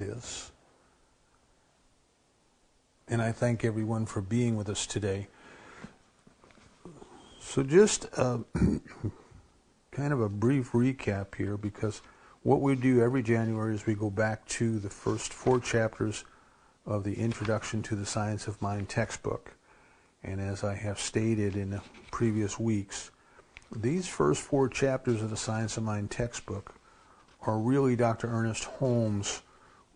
is. And I thank everyone for being with us today. So just kind of a brief recap here, because what we do every January is we go back to the first 4 chapters of the Introduction to the Science of Mind textbook. And as I have stated in the previous weeks, these first 4 chapters of the Science of Mind textbook are really Dr. Ernest Holmes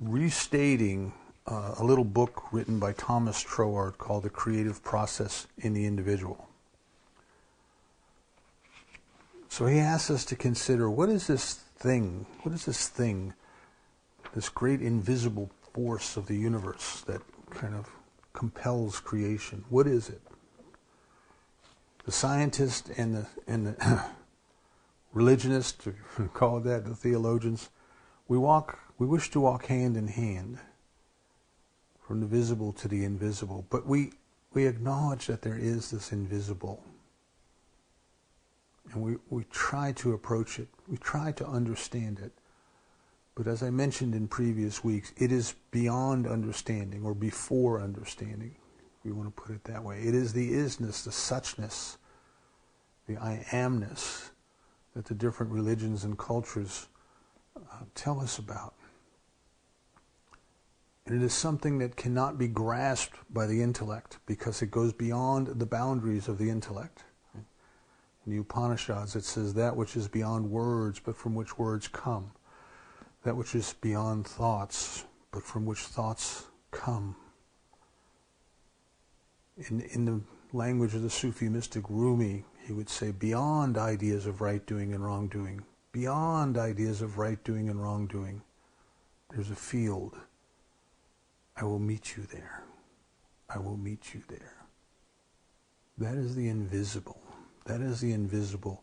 restating a little book written by Thomas Troward called The Creative Process in the Individual. So he asks us to consider, what is this thing, this great invisible force of the universe that kind of compels creation? What is it? The scientist and the religionist, call it that, the theologians, we wish to walk hand in hand from the visible to the invisible, but we acknowledge that there is this invisible. And we try to approach it. We try to understand it. But as I mentioned in previous weeks, it is beyond understanding, or before understanding, if we want to put it that way. It is the isness, the suchness, the I amness that the different religions and cultures tell us about. And it is something that cannot be grasped by the intellect, because it goes beyond the boundaries of the intellect. In the Upanishads it says, that which is beyond words, but from which words come. That which is beyond thoughts, but from which thoughts come. In the language of the Sufi mystic Rumi, he would say, beyond ideas of right doing and wrongdoing, beyond ideas of right doing and wrongdoing, there's a field. I will meet you there. I will meet you there. That is the invisible. That is the invisible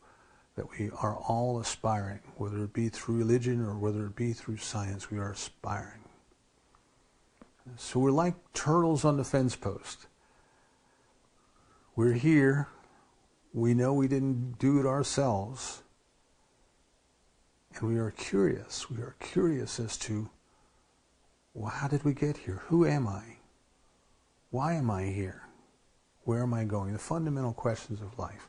that we are all aspiring, whether it be through religion or whether it be through science, we are aspiring. So we're like turtles on the fence post. We're here. We know we didn't do it ourselves. And we are curious. We are curious as to, well, how did we get here? Who am I? Why am I here? Where am I going? The fundamental questions of life.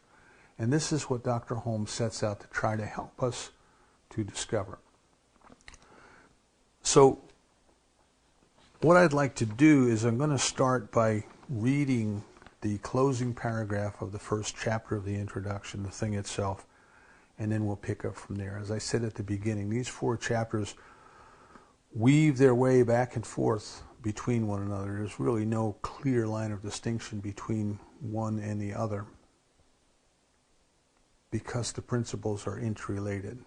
And this is what Dr. Holmes sets out to try to help us to discover. So what I'd like to do is I'm going to start by reading the closing paragraph of the first chapter of the introduction, the thing itself, and then we'll pick up from there. As I said at the beginning, these 4 chapters weave their way back and forth between one another. There's really no clear line of distinction between one and the other, because the principles are interrelated.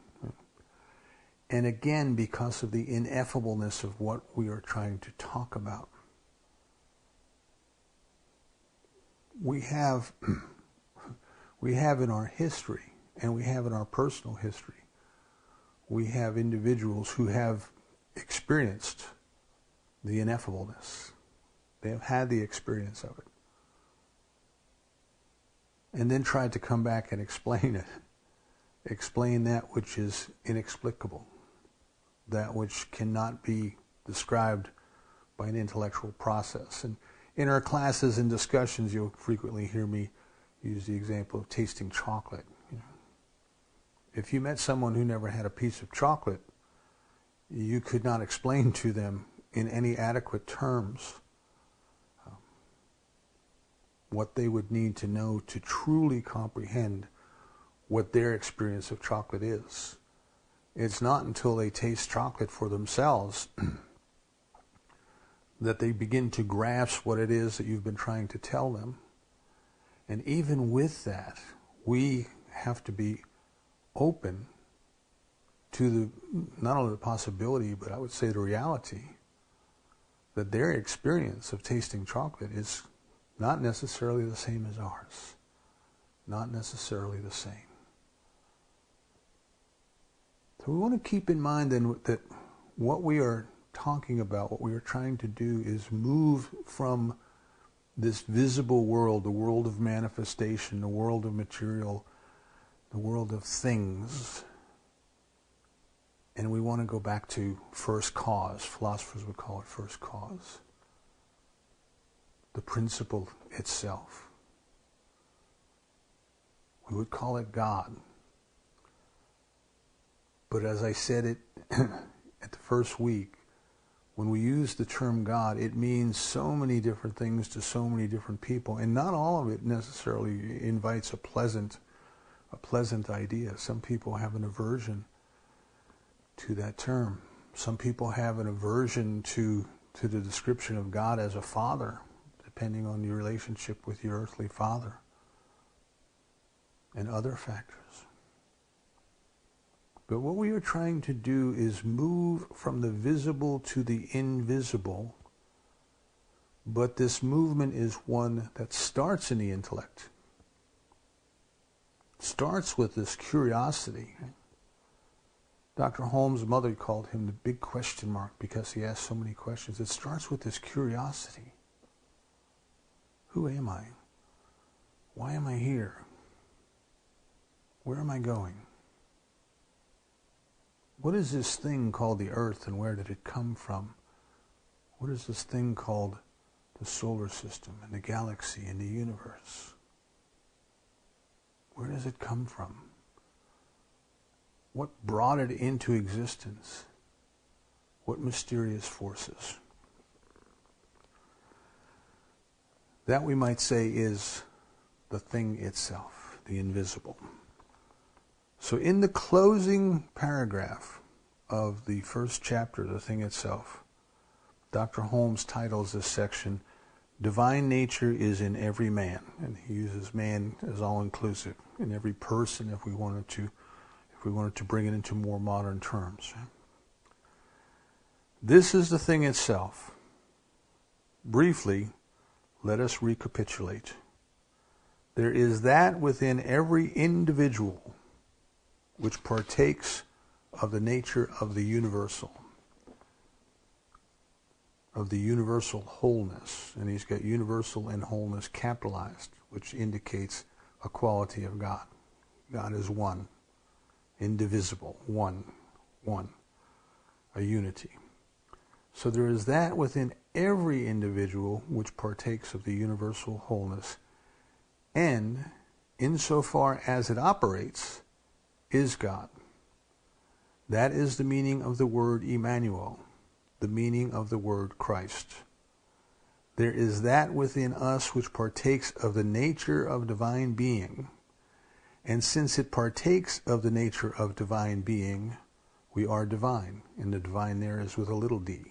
And again, because of the ineffableness of what we are trying to talk about. We have in our history, and we have in our personal history, we have individuals who have experienced the ineffableness. They have had the experience of it. And then tried to come back and explain it. Explain that which is inexplicable. That which cannot be described by an intellectual process. And in our classes and discussions, you'll frequently hear me use the example of tasting chocolate. If you met someone who never had a piece of chocolate, you could not explain to them in any adequate terms what they would need to know to truly comprehend what their experience of chocolate is. It's not until they taste chocolate for themselves that they begin to grasp what it is that you've been trying to tell them. And even with that, we have to be open to not only the possibility, but I would say the reality, that their experience of tasting chocolate is not necessarily the same as ours. Not necessarily the same. So we want to keep in mind then that what we are talking about, what we are trying to do, is move from this visible world, the world of manifestation, the world of material, the world of things, And we want to go back to first cause. Philosophers would call it first cause. The principle itself. We would call it God. But as I said it at the first week, when we use the term God, it means so many different things to so many different people, and not all of it necessarily invites a pleasant idea. Some people have an aversion to that term. Some people have an aversion to the description of God as a father, depending on your relationship with your earthly father, and other factors. But what we are trying to do is move from the visible to the invisible, but this movement is one that starts in the intellect. Starts with this curiosity. Dr. Holmes' mother called him the big question mark because he asked so many questions. It starts with this curiosity. Who am I? Why am I here? Where am I going? What is this thing called the earth, and where did it come from? What is this thing called the solar system and the galaxy and the universe? Where does it come from? What brought it into existence? What mysterious forces? That, we might say, is the thing itself, the invisible. So in the closing paragraph of the first chapter, The Thing Itself, Dr. Holmes titles this section, Divine Nature is in Every Man. And he uses man as all-inclusive, in every person, if we wanted to bring it into more modern terms. This is the thing itself. Briefly, let us recapitulate. There is that within every individual which partakes of the nature of the universal wholeness. And he's got universal and wholeness capitalized, which indicates a quality of God. God is one, indivisible, one, a unity. So there is that within every individual which partakes of the universal wholeness, and insofar as it operates, is God. That is the meaning of the word Emmanuel, the meaning of the word Christ. There is that within us which partakes of the nature of divine being, and since it partakes of the nature of divine being, we are divine, and the divine there is with a little d.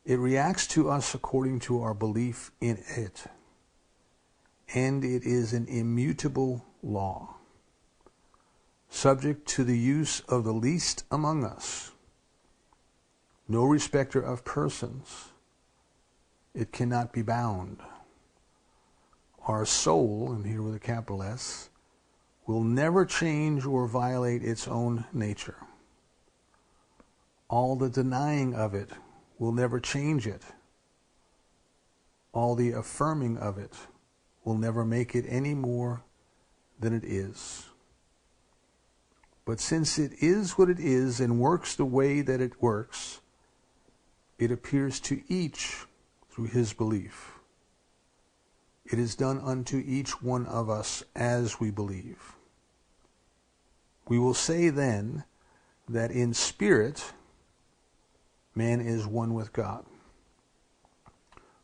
It reacts to us according to our belief in it, and it is an immutable law, subject to the use of the least among us, no respecter of persons. It cannot be bound. Our soul, and here with a capital S, will never change or violate its own nature. All the denying of it will never change it. All the affirming of it will never make it any more than it is. But since it is what it is and works the way that it works, it appears to each through his belief. It is done unto each one of us as we believe. We will say then that in spirit, man is one with God.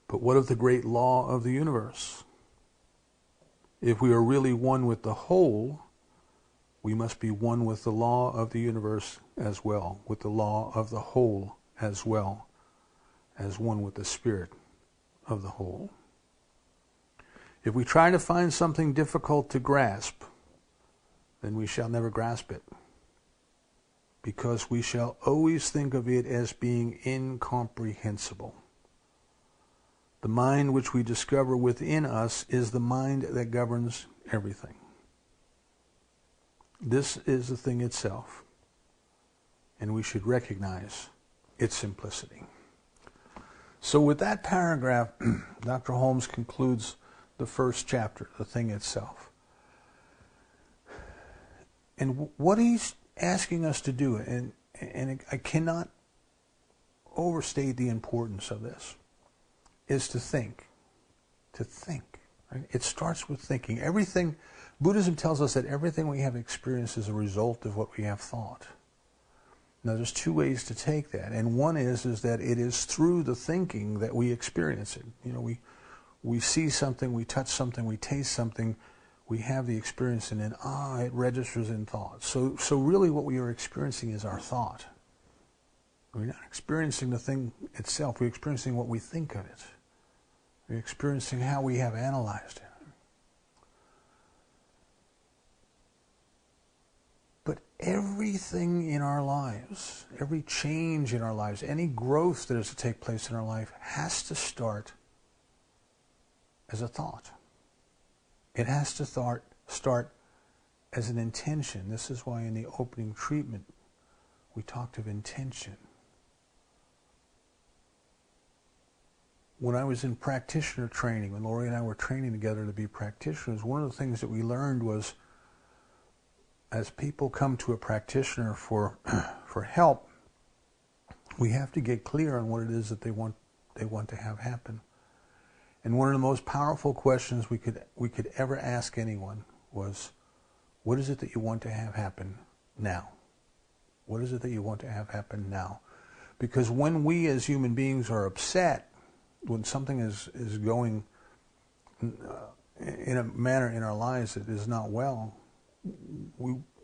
But what of the great law of the universe? If we are really one with the whole, we must be one with the law of the universe as well, with the law of the whole as well, as one with the spirit of the whole. If we try to find something difficult to grasp, then we shall never grasp it, because we shall always think of it as being incomprehensible. The mind which we discover within us is the mind that governs everything. This is the thing itself, and we should recognize its simplicity. So with that paragraph, Dr. Holmes concludes the first chapter, The Thing Itself. And what he's asking us to do it, and I cannot overstate the importance of this, is to think. To think. Right? It starts with thinking. Everything, Buddhism tells us that everything we have experienced is a result of what we have thought. Now there's two ways to take that, and one is that it is through the thinking that we experience it. You know, we see something, we touch something, we taste something, we have the experience, and then it registers in thought. So really what we are experiencing is our thought. We're not experiencing the thing itself, we're experiencing what we think of it. We're experiencing how we have analyzed it. But everything in our lives, every change in our lives, any growth that is to take place in our life has to start as a thought. It has to start as an intention. This is why in the opening treatment we talked of intention. When I was in practitioner training, when Lori and I were training together to be practitioners, one of the things that we learned was, as people come to a practitioner for help, we have to get clear on what it is that they want to have happen. And one of the most powerful questions we could ever ask anyone was, what is it that you want to have happen now? What is it that you want to have happen now? Because when we as human beings are upset, when something is going in a manner in our lives that is not well,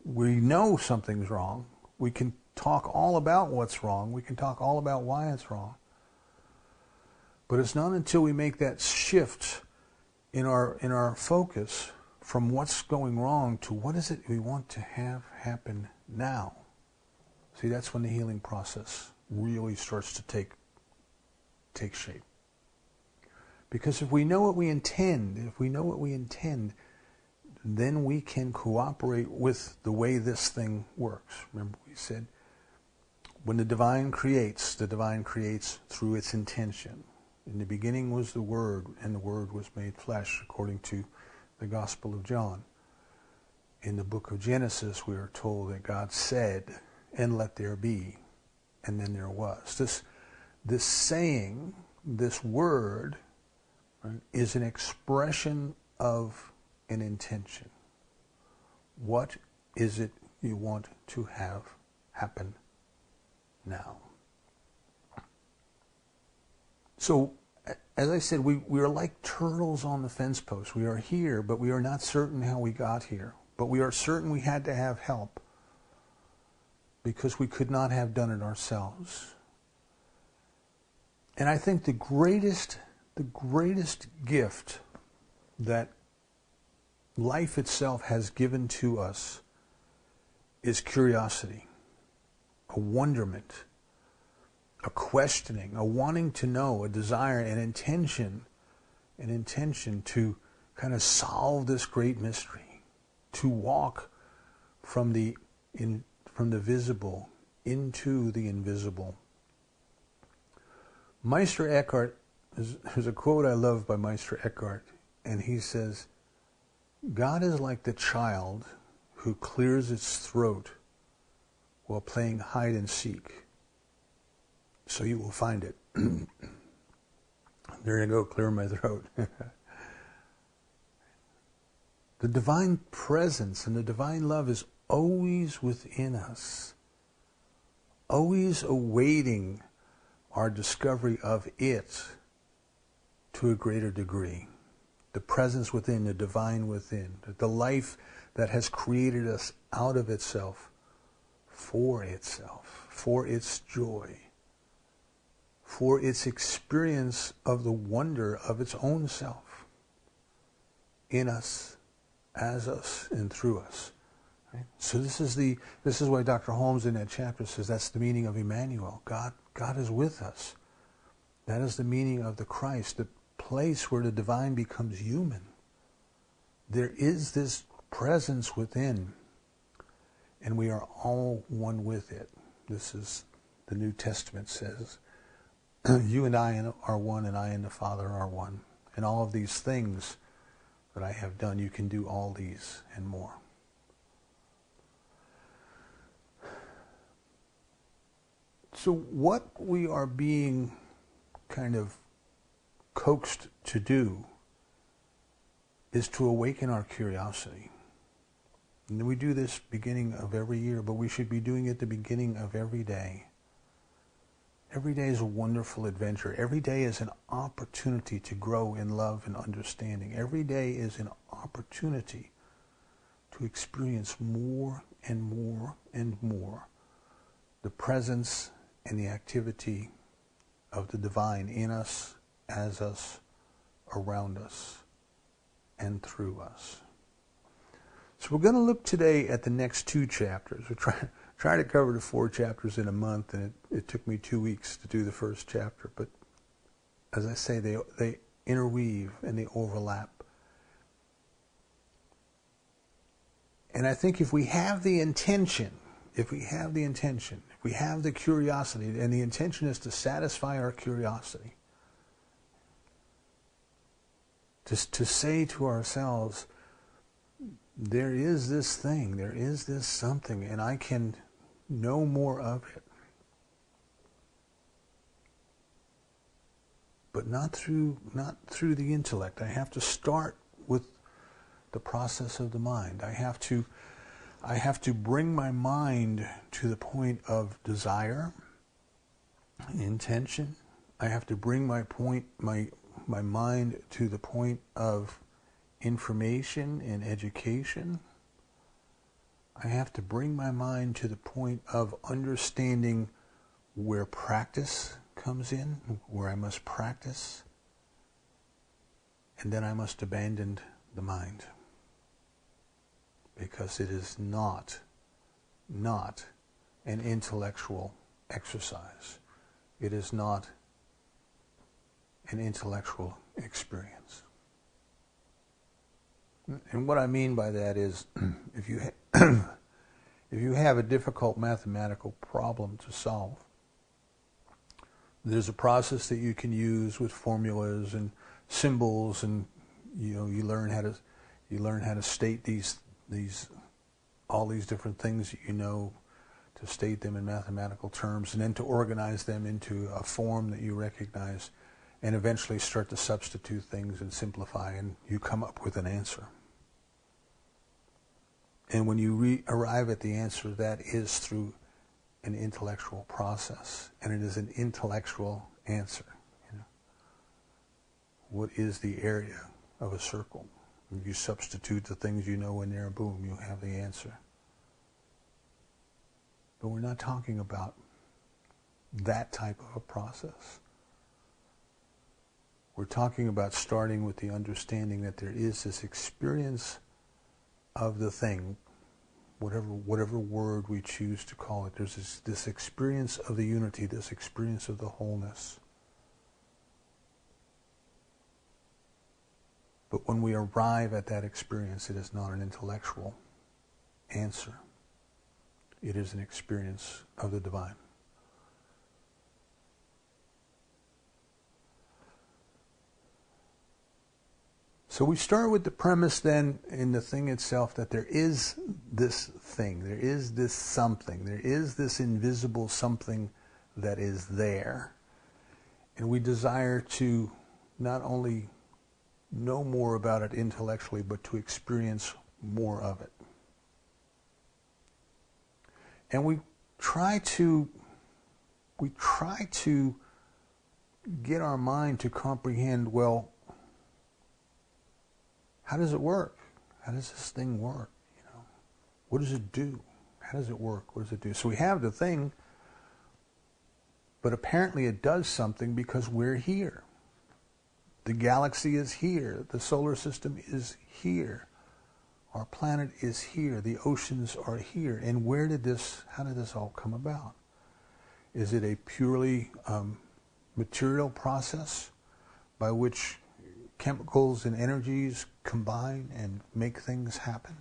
we know something's wrong. We can talk all about what's wrong. We can talk all about why it's wrong. But it's not until we make that shift in our focus from what's going wrong to what is it we want to have happen now. See, that's when the healing process really starts to take shape. Because if we know what we intend, then we can cooperate with the way this thing works. Remember we said, when the divine creates through its intention. In the beginning was the Word, and the Word was made flesh, according to the Gospel of John. In the book of Genesis, we are told that God said, and let there be, and then there was. This saying, this word, right, is an expression of an intention. What is it you want to have happen now? So, as I said, we are like turtles on the fence post. We are here, but we are not certain how we got here. But we are certain we had to have help, because we could not have done it ourselves. And I think the greatest gift that life itself has given to us is curiosity, a wonderment, a questioning, a wanting to know, a desire, an intention to kind of solve this great mystery, to walk from the visible into the invisible. Meister Eckhart, there's a quote I love by Meister Eckhart, and he says, God is like the child who clears its throat while playing hide and seek. So you will find it. There you go, clear my throat. The divine presence and the divine love is always within us, always awaiting our discovery of it to a greater degree. The presence within, the divine within, the life that has created us out of itself, for its joy, for its experience of the wonder of its own self, in us, as us, and through us. Right? So this is why Dr. Holmes in that chapter says that's the meaning of Emmanuel. God is with us. That is the meaning of the Christ, the place where the divine becomes human. There is this presence within, and we are all one with it. This is, the New Testament says, you and I are one, and I and the Father are one. And all of these things that I have done, you can do all these and more. So what we are being kind of coaxed to do is to awaken our curiosity. And we do this beginning of every year, but we should be doing it the beginning of every day. Every day is a wonderful adventure. Every day is an opportunity to grow in love and understanding. Every day is an opportunity to experience more and more and more the presence and the activity of the divine in us, as us, around us, and through us. So we're going to look today at the next 2 chapters. We're trying to cover the 4 chapters in a month, and it took me 2 weeks to do the first chapter. But as I say, they interweave and they overlap. And I think if we have the intention, if we have the curiosity, and the intention is to satisfy our curiosity, to say to ourselves, there is this thing, there is this something, and I can know more of it. But not through the intellect. I have to start with the process of the mind. I have to bring my mind to the point of desire, intention. I have to bring my mind to the point of information and education. I have to bring my mind to the point of understanding where practice comes in, where I must practice, and then I must abandon the mind, because it is not an intellectual exercise. It is not an intellectual experience. And what I mean by that is, if you have a difficult mathematical problem to solve, there's a process that you can use with formulas and symbols, and you learn how to state all these different things that to state them in mathematical terms, and then to organize them into a form that you recognize, and eventually start to substitute things and simplify, and you come up with an answer. And when you arrive at the answer, that is through an intellectual process, and it is an intellectual answer. What is the area of a circle? You substitute the things you know in there, boom, you have the answer. But we're not talking about that type of a process. We're talking about starting with the understanding that there is this experience of the thing, whatever word we choose to call it. There's this experience of the unity, this experience of the wholeness. But when we arrive at that experience, it is not an intellectual answer. It is an experience of the divine. So we start with the premise then in the thing itself that there is this thing, there is this something, there is this invisible something that is there. And we desire to not only know more about it intellectually, but to experience more of it. And we try to get our mind to comprehend, well, how does it work? How does this thing work? What does it do? How does it work? What does it do? So we have the thing, but apparently it does something because we're here. The galaxy is here. The solar system is here. Our planet is here. The oceans are here. And how did this all come about? Is it a purely material process by which chemicals and energies combine and make things happen?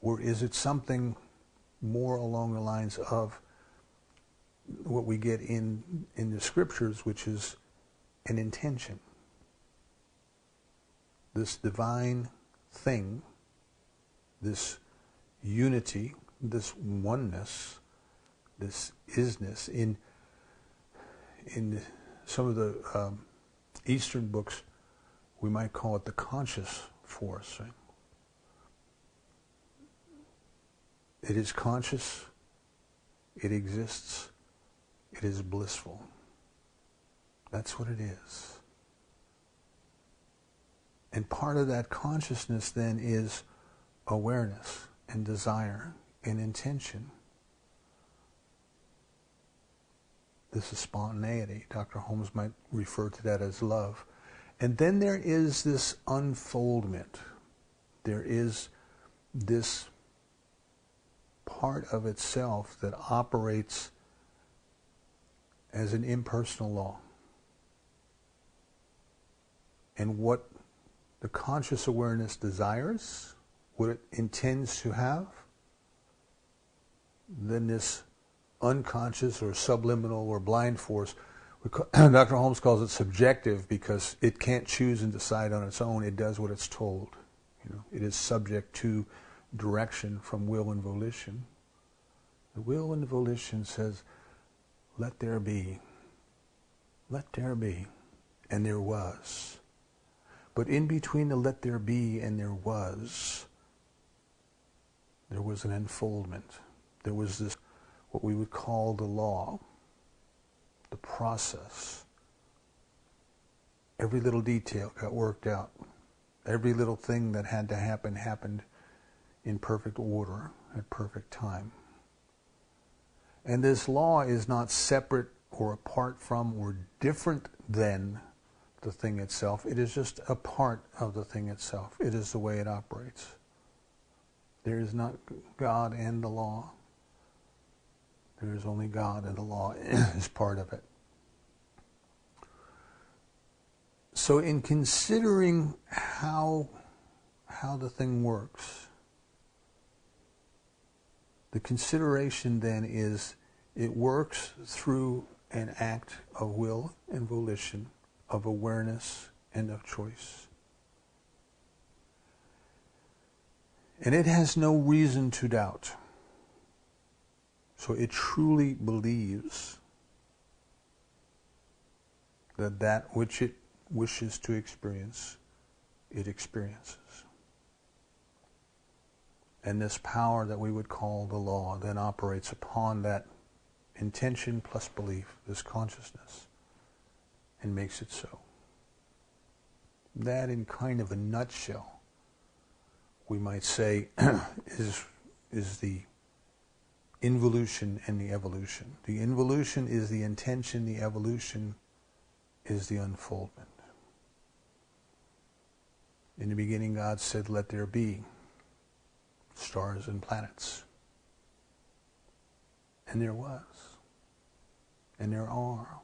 Or is it something more along the lines of what we get in the scriptures, which is an intention? This divine thing, this unity, this oneness, this isness. In some of the Eastern books, we might call it the conscious force. Right? It is conscious, it exists, it is blissful. That's what it is. And part of that consciousness then is awareness and desire and intention. This is spontaneity. Dr. Holmes might refer to that as love. And then there is this unfoldment. There is this part of itself that operates as an impersonal law. And what the conscious awareness desires, what it intends to have, then this unconscious or subliminal or blind force, Dr. Holmes calls it subjective because it can't choose and decide on its own. It does what it's told. It is subject to direction from will and volition. The will and volition says, let there be. Let there be. And there was. But in between the let there be and there was an unfoldment. There was this, what we would call the law, the process. Every little detail got worked out. Every little thing that had to happen happened in perfect order at perfect time. And this law is not separate or apart from or different than the thing itself. It is just a part of the thing itself. It is the way it operates. There is not God and the law. There is only God, and the law is part of it. So in considering how the thing works, the consideration then is it works through an act of will and volition, of awareness and of choice. And it has no reason to doubt. So it truly believes that that which it wishes to experience, it experiences. And this power that we would call the law then operates upon that intention plus belief, this consciousness, and makes it so. That, in kind of a nutshell, we might say, is the involution and the evolution. The involution is the intention, the evolution is the unfoldment. In the beginning, God said, let there be stars and planets. And there was. And there are.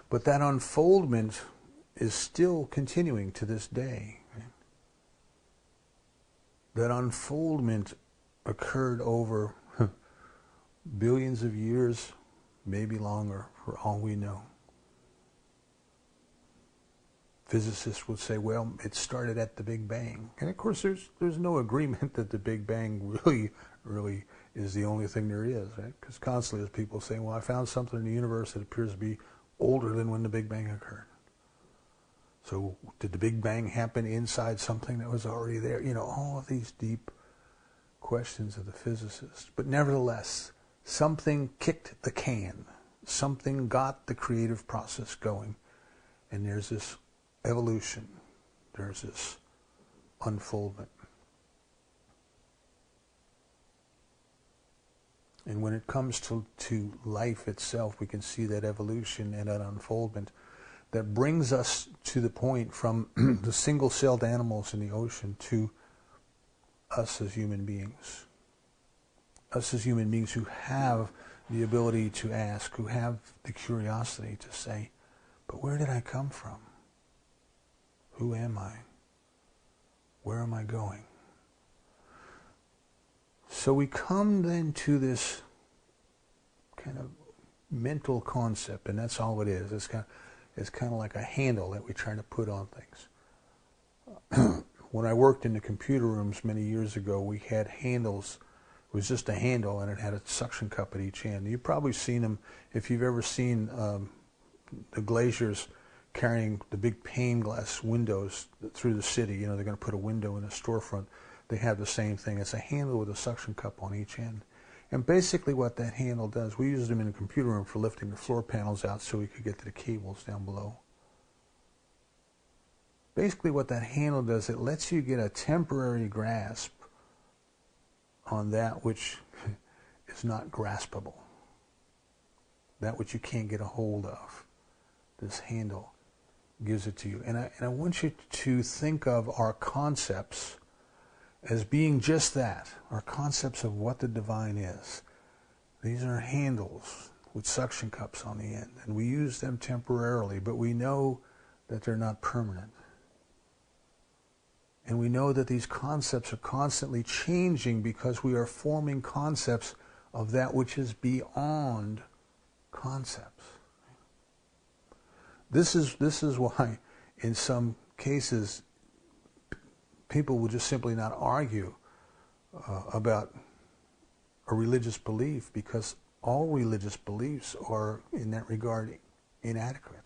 But that unfoldment is still continuing to this day. Right? That unfoldment occurred over billions of years, maybe longer, for all we know. Physicists would say, well, it started at the Big Bang. And of course, there's no agreement that the Big Bang really is the only thing there is, right? Because constantly there's people saying, well, I found something in the universe that appears to be older than when the Big Bang occurred. So did the Big Bang happen inside something that was already there? All of these deep questions of the physicists. But nevertheless, something kicked the can. Something got the creative process going. And there's this evolution. There's this unfoldment. And when it comes to life itself, we can see that evolution and that unfoldment that brings us to the point from the single-celled animals in the ocean to us as human beings. Us as human beings who have the ability to ask, who have the curiosity to say, but where did I come from? Who am I? Where am I going? So we come then to this kind of mental concept, and that's all it is. It's kind of like a handle that we try to put on things. When I worked in the computer rooms many years ago, we had handles It was just a handle, and it had a suction cup at each end. You've probably seen them if you've ever seen the glaziers carrying the big pane glass windows through the city. You know, they're going to put a window in a storefront. They have the same thing. It's a handle with a suction cup on each end. And basically what that handle does, we used them in the computer room for lifting the floor panels out so we could get to the cables down below. Basically what that handle does, it lets you get a temporary grasp on that which is not graspable, that which you can't get a hold of. This handle gives it to you. And I want you to think of our concepts as being just that, our concepts of what the divine is. These are handles with suction cups on the end, and we use them temporarily, but we know that they're not permanent. And we know that these concepts are constantly changing because we are forming concepts of that which is beyond concepts. This is why in some cases people will just simply not argue about a religious belief, because all religious beliefs are in that regard inadequate.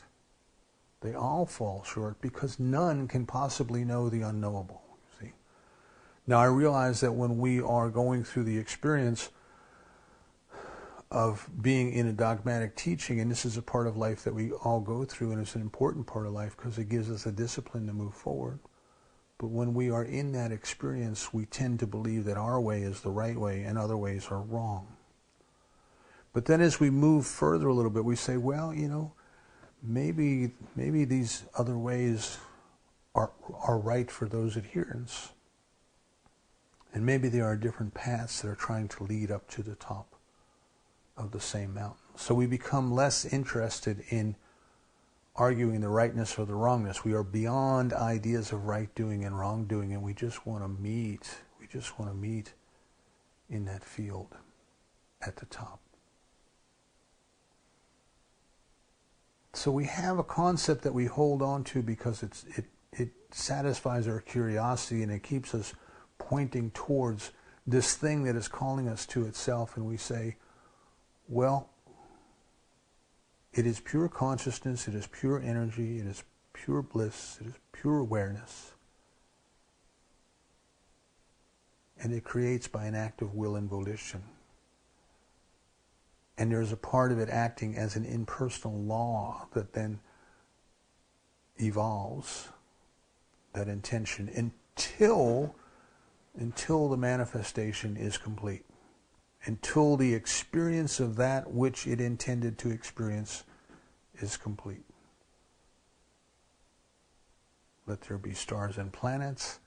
They all fall short because none can possibly know the unknowable. See? Now I realize that when we are going through the experience of being in a dogmatic teaching, and this is a part of life that we all go through, and it's an important part of life because it gives us a discipline to move forward. But when we are in that experience, we tend to believe that our way is the right way and other ways are wrong. But then as we move further a little bit, we say, well, you know, maybe these other ways are right for those adherents. And maybe there are different paths that are trying to lead up to the top of the same mountain. So we become less interested in arguing the rightness or the wrongness. We are beyond ideas of right doing and wrong doing, and we just want to meet. We just want to meet in that field at the top. So we have a concept that we hold on to because it satisfies our curiosity, and it keeps us pointing towards this thing that is calling us to itself, and we say, well, it is pure consciousness, it is pure energy, it is pure bliss, it is pure awareness. And it creates by an act of will and volition. And there's a part of it acting as an impersonal law that then evolves that intention until the manifestation is complete. Until the experience of that which it intended to experience is complete. Let there be stars and planets,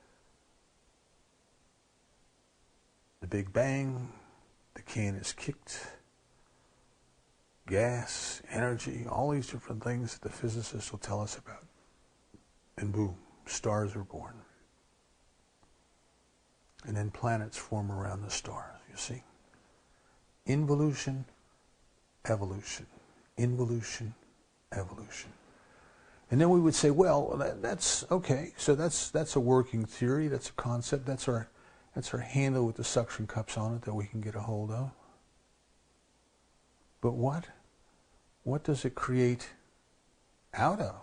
the Big Bang, the can is kicked, gas, energy, all these different things that the physicists will tell us about. And boom, stars are born. And then planets form around the stars, you see. Involution, evolution. Involution, evolution. And then we would say, well, that's okay. So that's a working theory. That's a concept. That's our handle with the suction cups on it that we can get a hold of. But what does it create out of?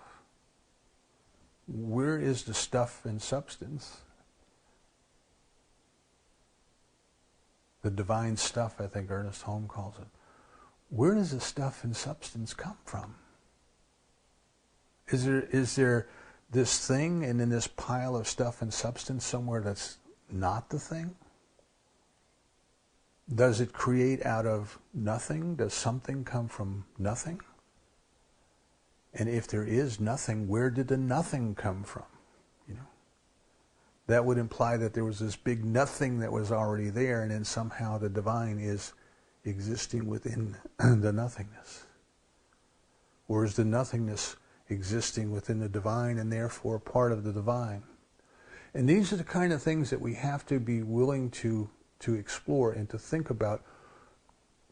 Where is the stuff and substance? The divine stuff, I think Ernest Holmes calls it. Where does the stuff and substance come from? Is there this thing and then this pile of stuff and substance somewhere that's not the thing? Does it create out of nothing? Does something come from nothing? And if there is nothing, where did the nothing come from? You know, that would imply that there was this big nothing that was already there, and then somehow the divine is existing within the nothingness. Or is the nothingness existing within the divine and therefore part of the divine? And these are the kind of things that we have to be willing to explore and to think about,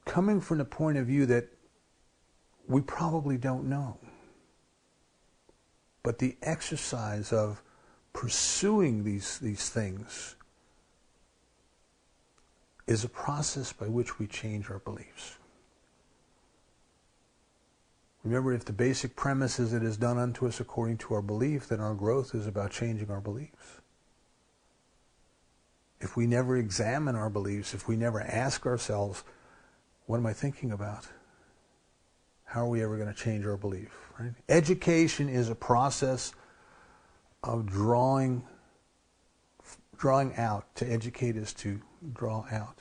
coming from the point of view that we probably don't know. But the exercise of pursuing these things is a process by which we change our beliefs. Remember, if the basic premise is it is done unto us according to our belief, then our growth is about changing our beliefs. If we never examine our beliefs, if we never ask ourselves, what am I thinking about? How are we ever going to change our belief? Right? Education is a process of drawing out. To educate is to draw out.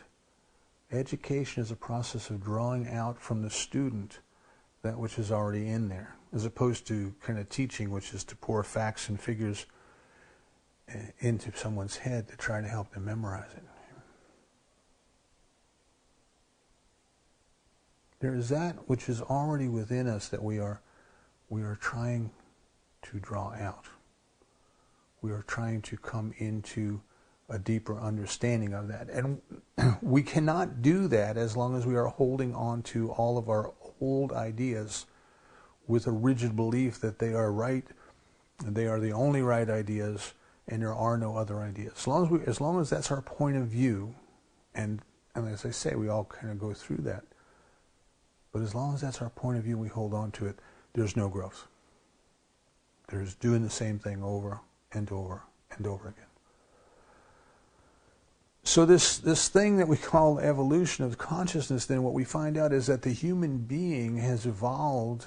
Education is a process of drawing out from the student that which is already in there, as opposed to kind of teaching, which is to pour facts and figures into someone's head to try to help them memorize it. There is that which is already within us that we are trying to draw out. We are trying to come into a deeper understanding of that. And we cannot do that as long as we are holding on to all of our old ideas with a rigid belief that they are right, and they are the only right ideas, and there are no other ideas. As long as that's our point of view, and as I say, we all kind of go through that. But as long as that's our point of view, we hold on to it, there's no growth. There's doing the same thing over and over and over again. So this thing that we call evolution of consciousness, then what we find out is that the human being has evolved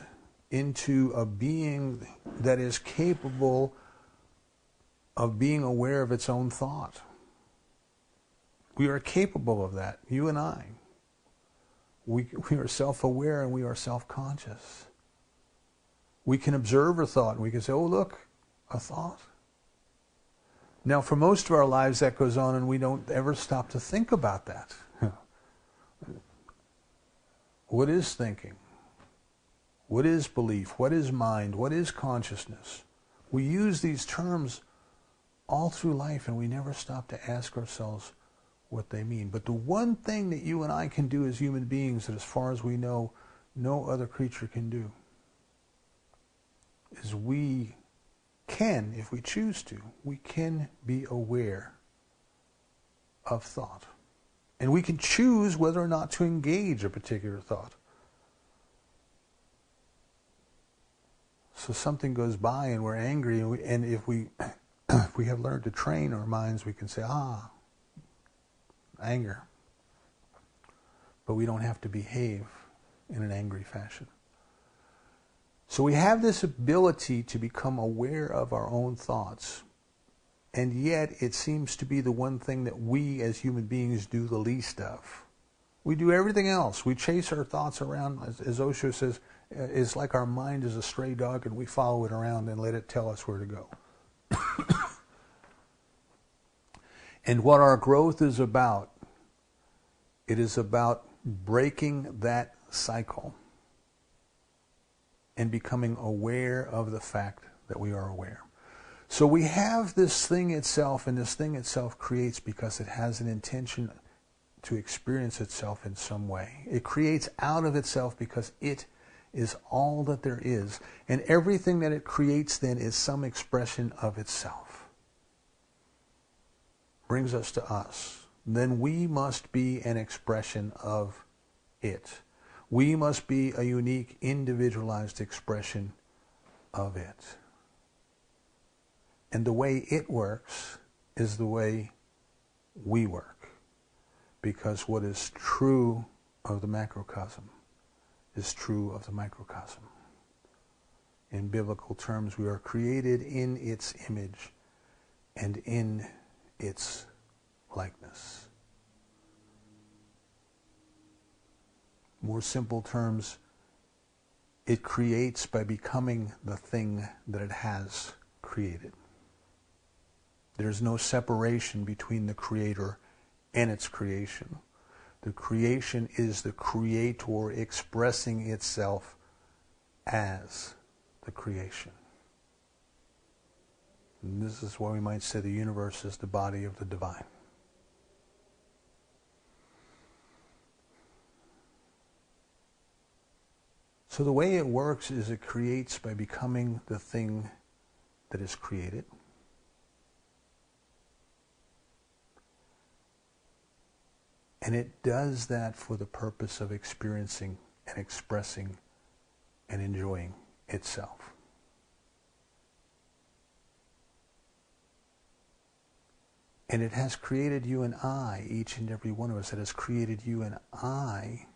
into a being that is capable of being aware of its own thought. We are capable of that, you and I. We are self-aware and we are self-conscious. We can observe a thought and we can say, oh look, a thought. Now, for most of our lives, that goes on, and we don't ever stop to think about that. What is thinking? What is belief? What is mind? What is consciousness? We use these terms all through life, and we never stop to ask ourselves what they mean. But the one thing that you and I can do as human beings, that as far as we know, no other creature can do, is we can, if we choose to, we can be aware of thought. And we can choose whether or not to engage a particular thought. So something goes by and we're angry, and if we if we have learned to train our minds, we can say, anger. But we don't have to behave in an angry fashion. So we have this ability to become aware of our own thoughts, and yet it seems to be the one thing that we as human beings do the least of. We do everything else. We chase our thoughts around, as Osho says, it's like our mind is a stray dog and we follow it around and let it tell us where to go. And what our growth is about, it is about breaking that cycle and becoming aware of the fact that we are aware. So we have this thing itself, and this thing itself creates because it has an intention to experience itself in some way. It creates out of itself because it is all that there is. And everything that it creates then is some expression of itself. Brings us to us. Then we must be an expression of it. We must be a unique, individualized expression of it. And the way it works is the way we work. Because what is true of the macrocosm is true of the microcosm. In biblical terms, we are created in its image and in its likeness. More simple terms, it creates by becoming the thing that it has created. There's no separation between the creator and its creation. The creation is the creator expressing itself as the creation. And this is why we might say the universe is the body of the divine. So the way it works is it creates by becoming the thing that is created. And it does that for the purpose of experiencing and expressing and enjoying itself. And it has created you and I, each and every one of us, it has created you and I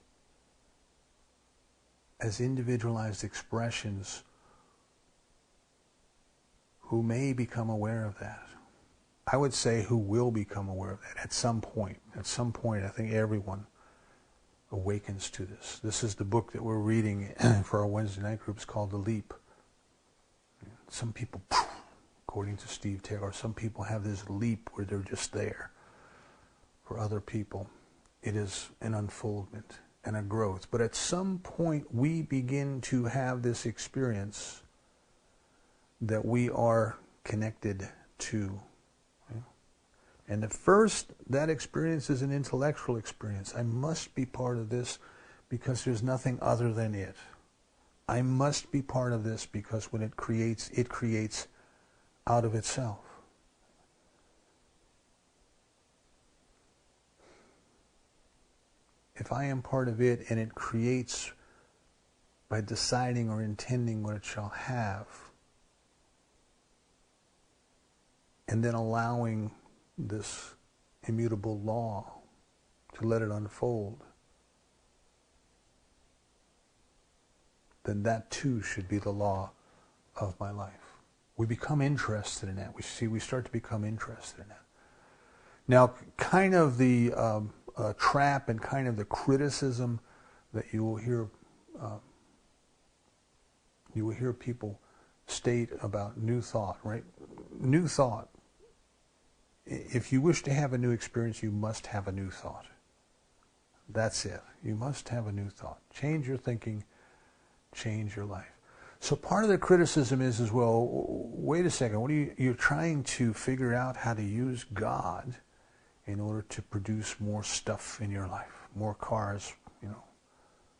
as individualized expressions who may become aware of that. I would say who will become aware of that at some point. At some point, I think everyone awakens to this. This is the book that we're reading for our Wednesday night groups called The Leap. Some people, according to Steve Taylor, some people have this leap where they're just there. For other people, it is an unfoldment and a growth. But at some point, we begin to have this experience that we are connected to. And at first, that experience is an intellectual experience. I must be part of this because there's nothing other than it. I must be part of this because when it creates out of itself. If I am part of it and it creates by deciding or intending what it shall have, and then allowing this immutable law to let it unfold, then that too should be the law of my life. We become interested in that. We start to become interested in that. Now, kind of the trap and kind of the criticism that you will hear people state about new thought, right? New thought. If you wish to have a new experience, you must have a new thought. That's it. You must have a new thought. Change your thinking, change your life. So part of the criticism is as well, wait a second, you're trying to figure out how to use God in order to produce more stuff in your life. More cars,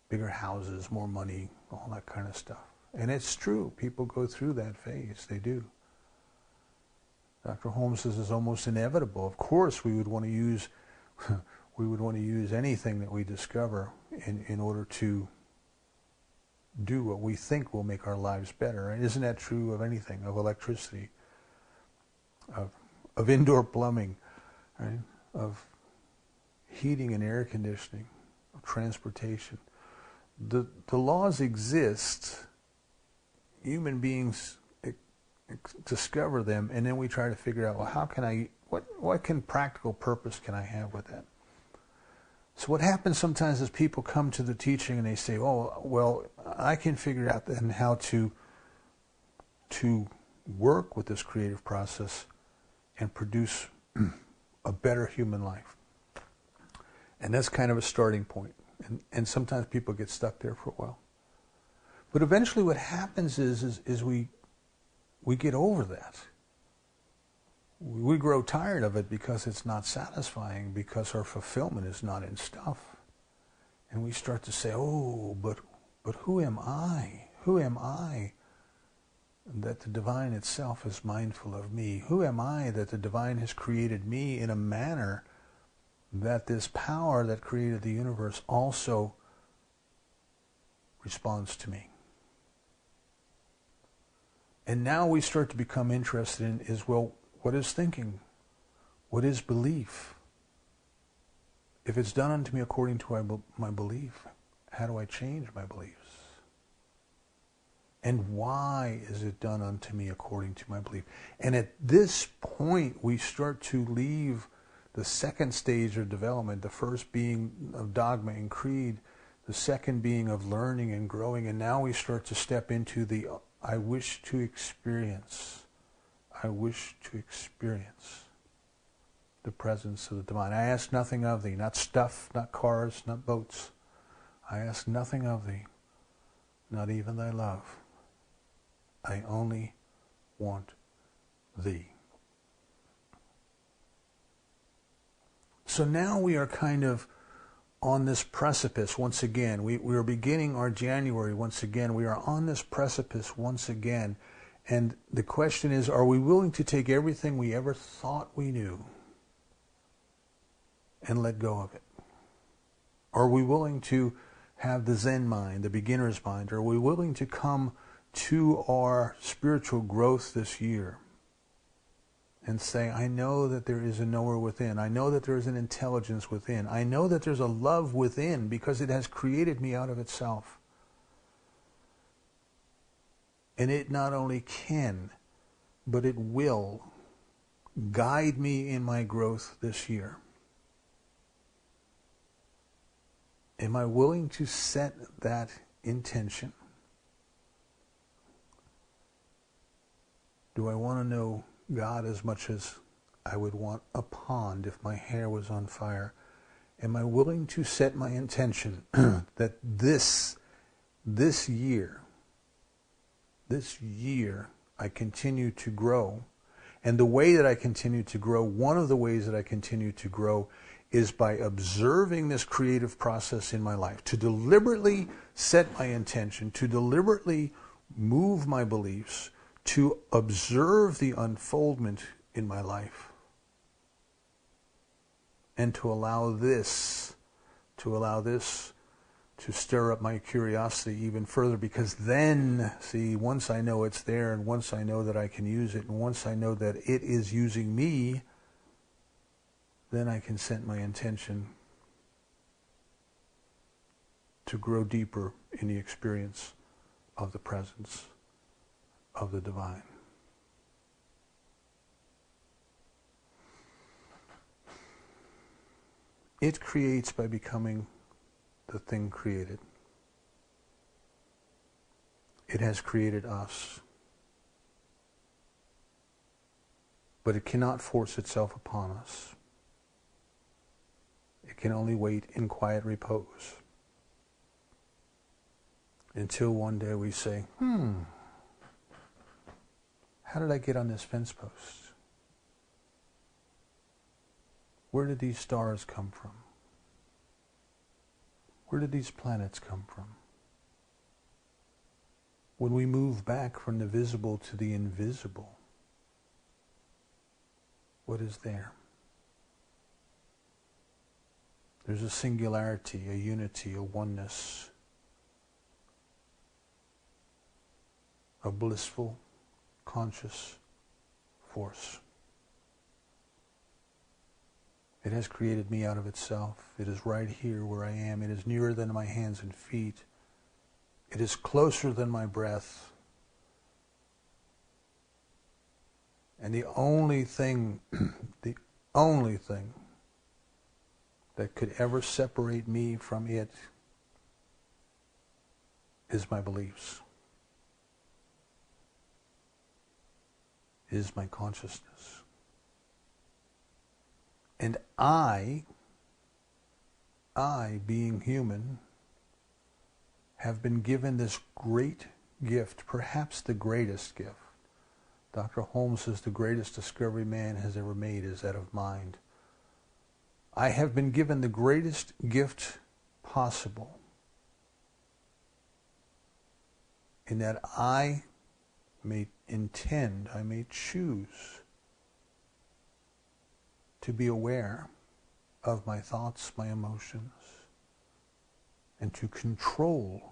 bigger houses, more money, all that kind of stuff. And it's true. People go through that phase. They do. Dr. Holmes says it's almost inevitable. Of course, we would want to use anything that we discover in order to do what we think will make our lives better. And isn't that true of anything? Of electricity, of indoor plumbing, right? Of heating and air conditioning, of transportation. The laws exist. Human beings discover them, and then we try to figure out, well, how can what practical purpose can I have with that? So what happens sometimes is people come to the teaching and they say, oh, well, I can figure out then how to work with this creative process and produce a better human life. And that's kind of a starting point. And sometimes people get stuck there for a while. But eventually what happens is we get over that. We grow tired of it because it's not satisfying, because our fulfillment is not in stuff. And we start to say, oh, but who am I? Who am I that the divine itself is mindful of me? Who am I that the divine has created me in a manner that this power that created the universe also responds to me? And now we start to become interested in what is thinking? What is belief? If it's done unto me according to my belief, how do I change my beliefs? And why is it done unto me according to my belief? And at this point, we start to leave the second stage of development, the first being of dogma and creed, the second being of learning and growing, and now we start to step into the I wish to experience. I wish to experience the presence of the divine. I ask nothing of thee, not stuff, not cars, not boats. I ask nothing of thee, not even thy love. I only want thee. So now we are kind of on this precipice once again. We are beginning our January once again. We are on this precipice once again. And the question is, are we willing to take everything we ever thought we knew and let go of it? Are we willing to have the Zen mind, the beginner's mind? Are we willing to come to our spiritual growth this year and say, I know that there is a knower within. I know that there is an intelligence within. I know that there's a love within because it has created me out of itself. And it not only can, but it will guide me in my growth this year. Am I willing to set that intention? Do I want to know God as much as I would want a pond if my hair was on fire? Am I willing to set my intention that this year I continue to grow? And the way that I continue to grow, one of the ways that I continue to grow is by observing this creative process in my life, to deliberately set my intention, to deliberately move my beliefs, to observe the unfoldment in my life, and to allow this to stir up my curiosity even further, because then, see, once I know it's there, and once I know that I can use it, and once I know that it is using me, then I can set my intention to grow deeper in the experience of the presence of the divine. It creates by becoming the thing created. It has created us. But it cannot force itself upon us. It can only wait in quiet repose until one day we say, how did I get on this fence post? Where did these stars come from? Where did these planets come from? When we move back from the visible to the invisible, what is there? There's a singularity, a unity, a oneness, a blissful, conscious force. It has created me out of itself. It is right here where I am. It is nearer than my hands and feet. It is closer than my breath. And the only thing that could ever separate me from it is my beliefs, is my consciousness. And I, being human, have been given this great gift, perhaps the greatest gift. Dr. Holmes says the greatest discovery man has ever made is that of mind. I have been given the greatest gift possible in that I may intend, I may choose to be aware of my thoughts, my emotions, and to control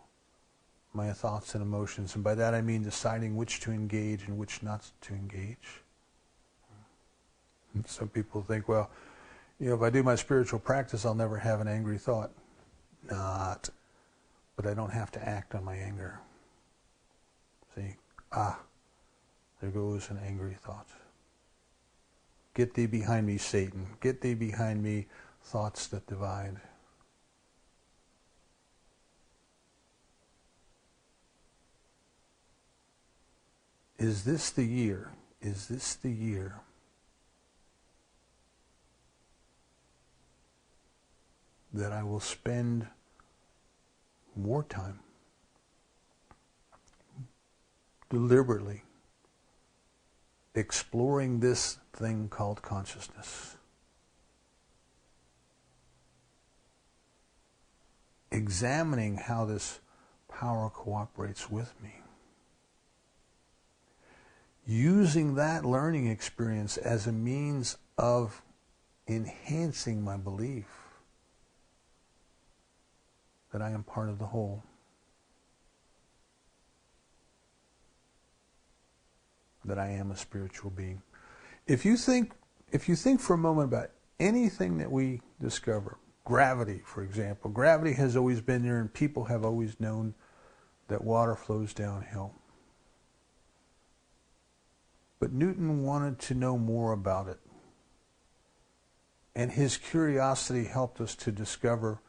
my thoughts and emotions. And by that I mean deciding which to engage and which not to engage. And some people think, well, if I do my spiritual practice, I'll never have an angry thought. Not. But I don't have to act on my anger. See? There goes an angry thought. Get thee behind me, Satan. Get thee behind me, thoughts that divide. Is this the year? Is this the year that I will spend more time deliberately exploring this thing called consciousness? Examining how this power cooperates with me. Using that learning experience as a means of enhancing my belief that I am part of the whole. That I am a spiritual being. If you think for a moment about anything that we discover, gravity, for example, gravity has always been there, and people have always known that water flows downhill. But Newton wanted to know more about it. And his curiosity helped us to discover.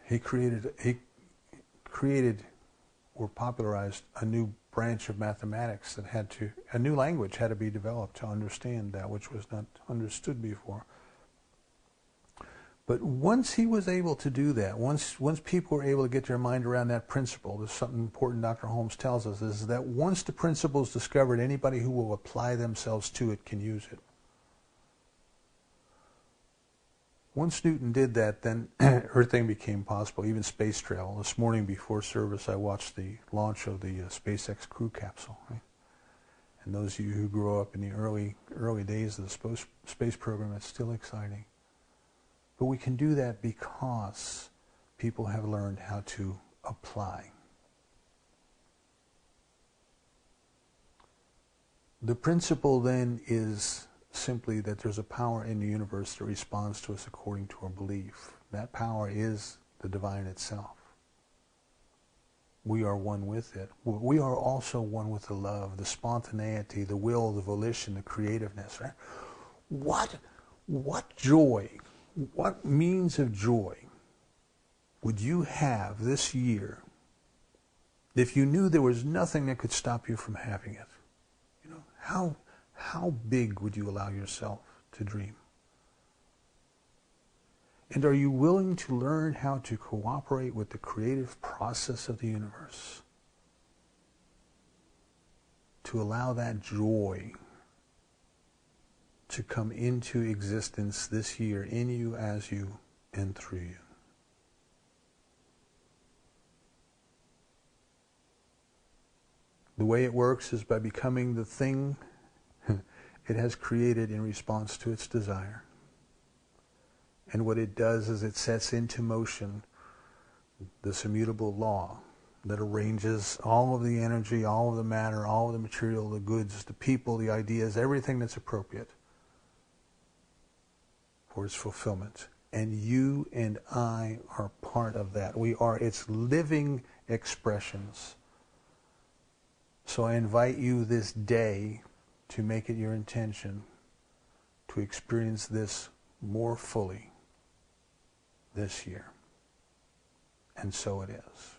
he created or popularized a new branch of mathematics that a new language had to be developed to understand that which was not understood before. But once he was able to do that, once people were able to get their mind around that principle, there's something important Dr. Holmes tells us, is that once the principle is discovered, anybody who will apply themselves to it can use it. Once Newton did that, then everything became possible, even space travel. This morning before service, I watched the launch of the SpaceX crew capsule. Right? And those of you who grew up in the early days of the space program, it's still exciting. But we can do that because people have learned how to apply. The principle then is simply that there's a power in the universe that responds to us according to our belief. That power is the divine itself. We are one with it. We are also one with the love, the spontaneity, the will, the volition, the creativeness. Right? What joy, what means of joy would you have this year if you knew there was nothing that could stop you from having it? You know, how big would you allow yourself to dream? And are you willing to learn how to cooperate with the creative process of the universe? To allow that joy to come into existence this year in you, as you, and through you. The way it works is by becoming the thing it has created in response to its desire. And what it does is it sets into motion this immutable law that arranges all of the energy, all of the matter, all of the material, the goods, the people, the ideas, everything that's appropriate for its fulfillment. And you and I are part of that. We are its living expressions. So I invite you this day to make it your intention to experience this more fully this year. And so it is.